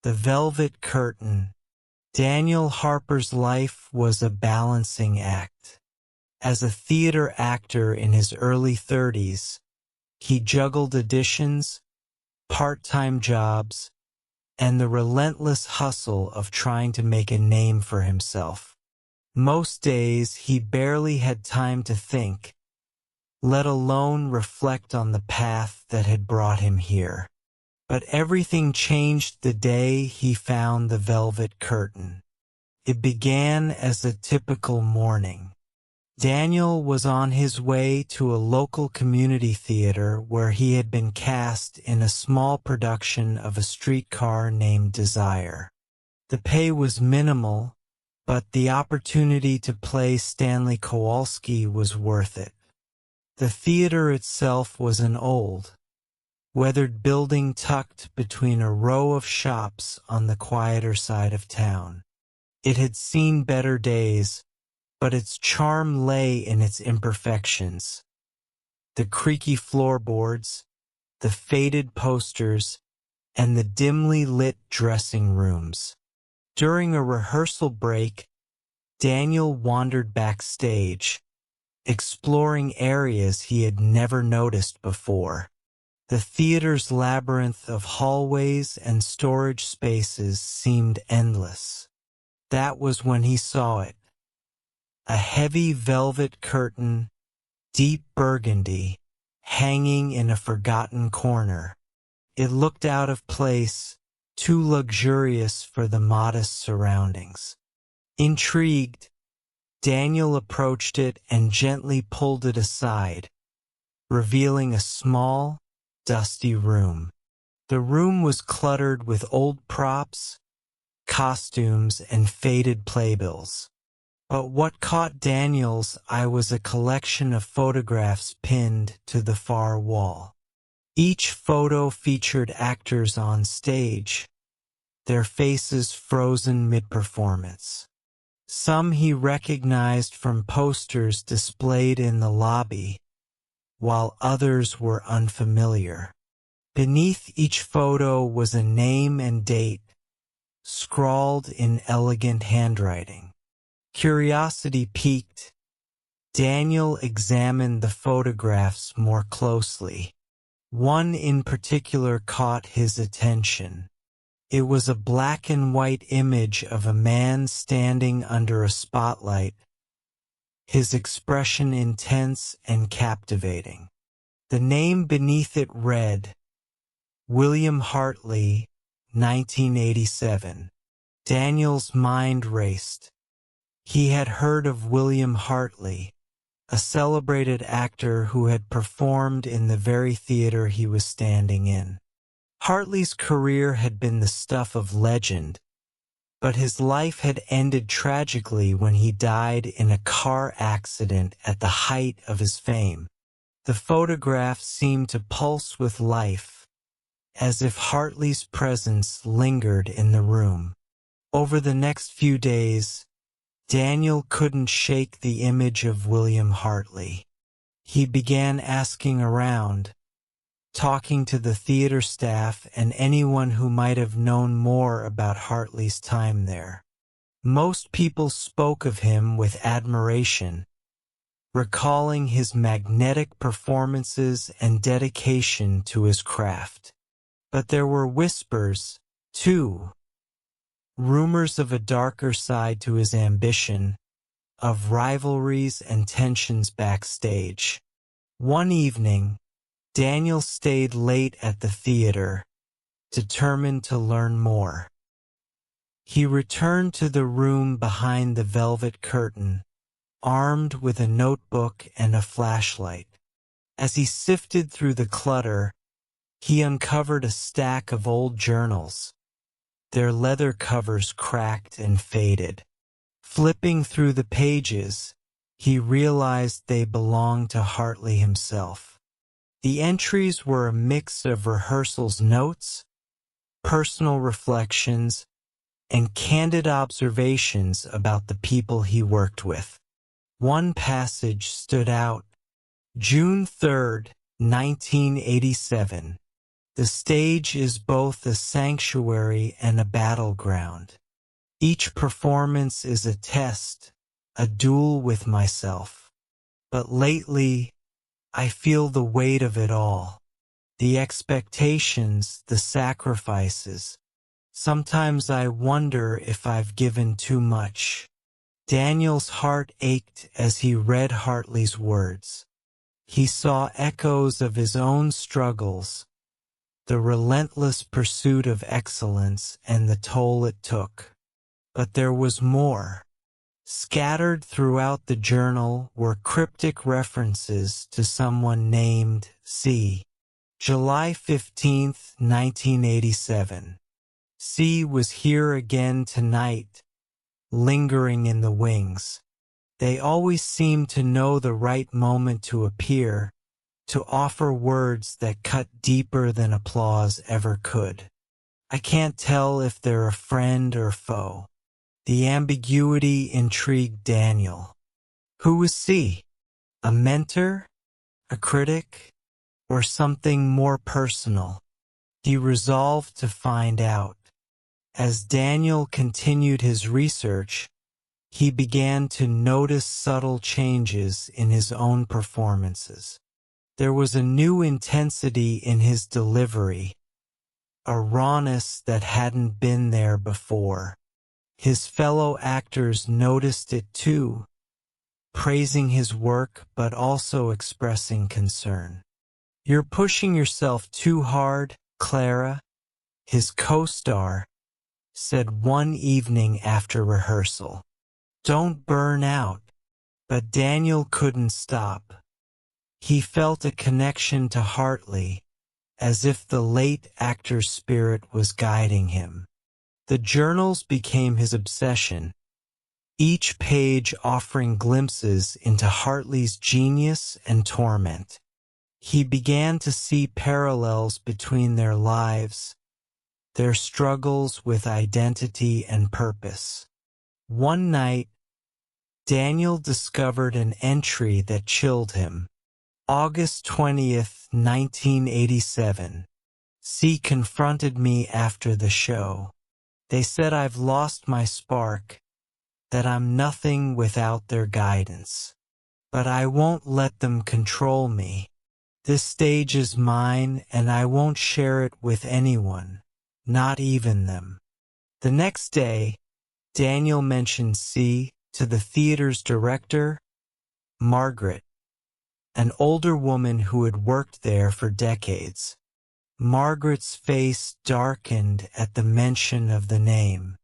The Velvet Curtain. Daniel Harper's life was a balancing act. As a theater actor in his early 30s, he juggled auditions, part-time jobs, and the relentless hustle of trying to make a name for himself. Most days he barely had time to think, let alone reflect on the path that had brought him here. But everything changed the day he found the Velvet Curtain. It began as a typical morning. Daniel was on his way to a local community theater where he had been cast in a small production of A Streetcar Named Desire. The pay was minimal, but the opportunity to play Stanley Kowalski was worth it. The theater itself was an old, weathered building tucked between a row of shops on the quieter side of town. It had seen better days, but its charm lay in its imperfections. The creaky floorboards, the faded posters, and the dimly lit dressing rooms. During a rehearsal break, Daniel wandered backstage, exploring areas he had never noticed before. The theater's labyrinth of hallways and storage spaces seemed endless. That was when he saw it. A heavy velvet curtain, deep burgundy, hanging in a forgotten corner. It looked out of place, too luxurious for the modest surroundings. Intrigued, Daniel approached it and gently pulled it aside, revealing a small, dusty room. The room was cluttered with old props, costumes, and faded playbills. But what caught Daniel's eye was a collection of photographs pinned to the far wall. Each photo featured actors on stage, their faces frozen mid-performance. Some he recognized from posters displayed in the lobby, while others were unfamiliar. Beneath each photo was a name and date, scrawled in elegant handwriting. Curiosity piqued, Daniel examined the photographs more closely. One in particular caught his attention. It was a black and white image of a man standing under a spotlight, his expression intense and captivating. The name beneath it read, William Hartley, 1987. Daniel's mind raced. He had heard of William Hartley, a celebrated actor who had performed in the very theater he was standing in. Hartley's career had been the stuff of legend, but his life had ended tragically when he died in a car accident at the height of his fame. The photograph seemed to pulse with life, as if Hartley's presence lingered in the room. Over the next few days, Daniel couldn't shake the image of William Hartley. He began asking around, talking to the theater staff and anyone who might have known more about Hartley's time there. Most people spoke of him with admiration, recalling his magnetic performances and dedication to his craft. But there were whispers, too. Rumors of a darker side to his ambition, of rivalries and tensions backstage. One evening, Daniel stayed late at the theater, determined to learn more. He returned to the room behind the velvet curtain, armed with a notebook and a flashlight. As he sifted through the clutter, he uncovered a stack of old journals, their leather covers cracked and faded. Flipping through the pages, he realized they belonged to Hartley himself. The entries were a mix of rehearsals notes, personal reflections, and candid observations about the people he worked with. One passage stood out. June 3, 1987. The stage is both a sanctuary and a battleground. Each performance is a test, a duel with myself. But lately, I feel the weight of it all. The expectations, the sacrifices. Sometimes I wonder if I've given too much. Daniel's heart ached as he read Hartley's words. He saw echoes of his own struggles, the relentless pursuit of excellence and the toll it took. But there was more. Scattered throughout the journal were cryptic references to someone named C. July 15, 1987. C was here again tonight, lingering in the wings. They always seemed to know the right moment to appear, to offer words that cut deeper than applause ever could. I can't tell if they're a friend or foe. The ambiguity intrigued Daniel. Who was C? A mentor? A critic? Or something more personal? He resolved to find out. As Daniel continued his research, he began to notice subtle changes in his own performances. There was a new intensity in his delivery, a rawness that hadn't been there before. His fellow actors noticed it too, praising his work but also expressing concern. "You're pushing yourself too hard, Clara," his co-star said one evening after rehearsal. "Don't burn out." But Daniel couldn't stop. He felt a connection to Hartley, as if the late actor's spirit was guiding him. The journals became his obsession, each page offering glimpses into Hartley's genius and torment. He began to see parallels between their lives, their struggles with identity and purpose. One night, Daniel discovered an entry that chilled him. August 20th, 1987. C confronted me after the show. They said I've lost my spark, that I'm nothing without their guidance. But I won't let them control me. This stage is mine and I won't share it with anyone, not even them. The next day, Daniel mentioned C to the theater's director, Margaret, an older woman who had worked there for decades. Margaret's face darkened at the mention of the name.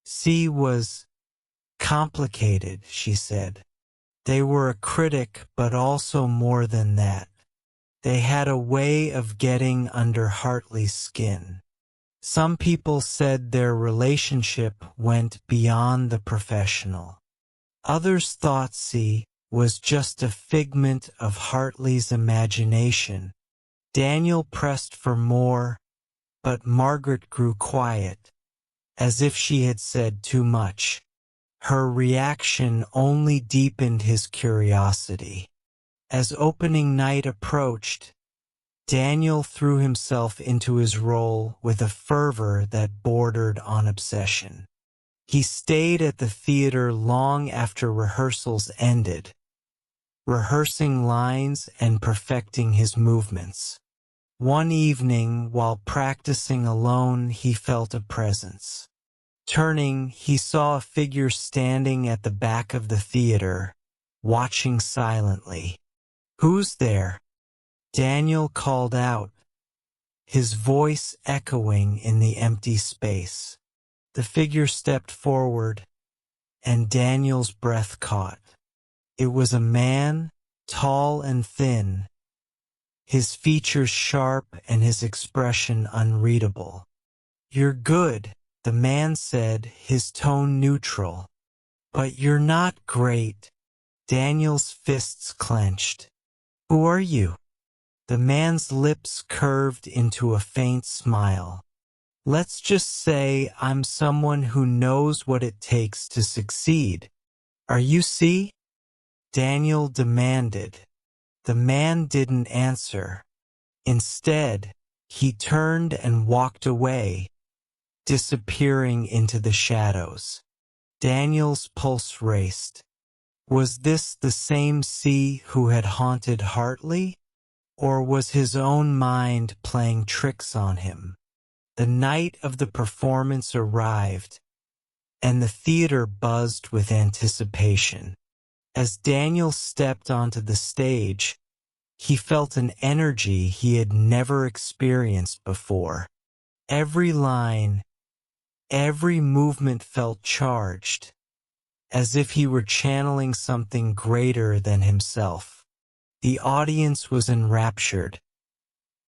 C was complicated, she said. They were a critic, but also more than that. They had a way of getting under Hartley's skin. Some people said their relationship went beyond the professional. Others thought C was just a figment of Hartley's imagination. Daniel pressed for more, but Margaret grew quiet, as if she had said too much. Her reaction only deepened his curiosity. As opening night approached, Daniel threw himself into his role with a fervor that bordered on obsession. He stayed at the theater long after rehearsals ended, rehearsing lines and perfecting his movements. One evening, while practicing alone, he felt a presence. Turning, he saw a figure standing at the back of the theater, watching silently. "Who's there?" Daniel called out, his voice echoing in the empty space. The figure stepped forward, and Daniel's breath caught. It was a man, tall and thin, his features sharp and his expression unreadable. "You're good," the man said, his tone neutral. "But you're not great." Daniel's fists clenched. "Who are you?" The man's lips curved into a faint smile. "Let's just say I'm someone who knows what it takes to succeed. Are you C?" Daniel demanded. The man didn't answer. Instead, he turned and walked away, disappearing into the shadows. Daniel's pulse raced. Was this the same sea who had haunted Hartley? Or was his own mind playing tricks on him? The night of the performance arrived, and the theater buzzed with anticipation. As Daniel stepped onto the stage, he felt an energy he had never experienced before. Every line, every movement felt charged, as if he were channeling something greater than himself. The audience was enraptured,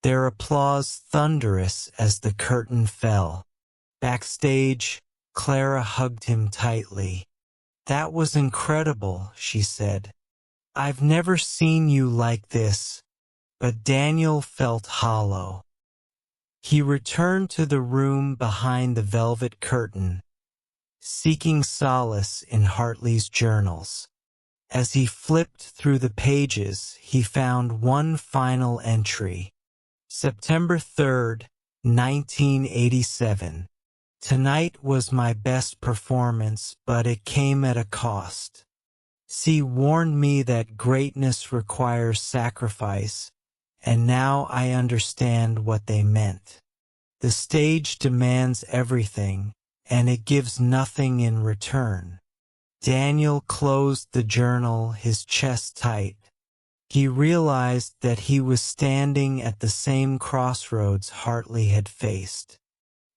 their applause thunderous as the curtain fell. Backstage, Clara hugged him tightly. "That was incredible," she said. "I've never seen you like this." But Daniel felt hollow. He returned to the room behind the velvet curtain, seeking solace in Hartley's journals. As he flipped through the pages, he found one final entry. September 3rd, 1987. Tonight was my best performance, but it came at a cost. She warned me that greatness requires sacrifice, and now I understand what they meant. The stage demands everything, and it gives nothing in return. Daniel closed the journal, his chest tight. He realized that he was standing at the same crossroads Hartley had faced.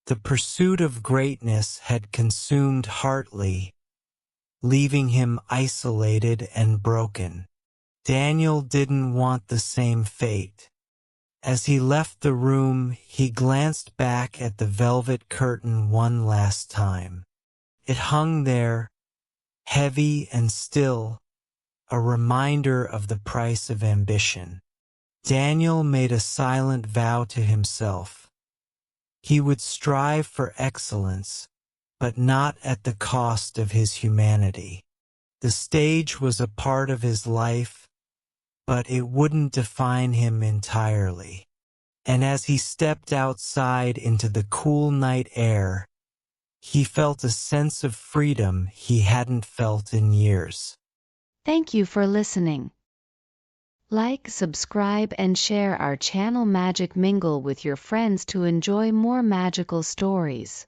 The pursuit of greatness had consumed Hartley, leaving him isolated and broken. Daniel didn't want the same fate. As he left the room, he glanced back at the velvet curtain one last time. It hung there, heavy and still, a reminder of the price of ambition. Daniel made a silent vow to himself. He would strive for excellence, but not at the cost of his humanity. The stage was a part of his life, but it wouldn't define him entirely. And as he stepped outside into the cool night air, he felt a sense of freedom he hadn't felt in years. Thank you for listening. Like, subscribe, and share our channel Magic Mingle with your friends to enjoy more magical stories.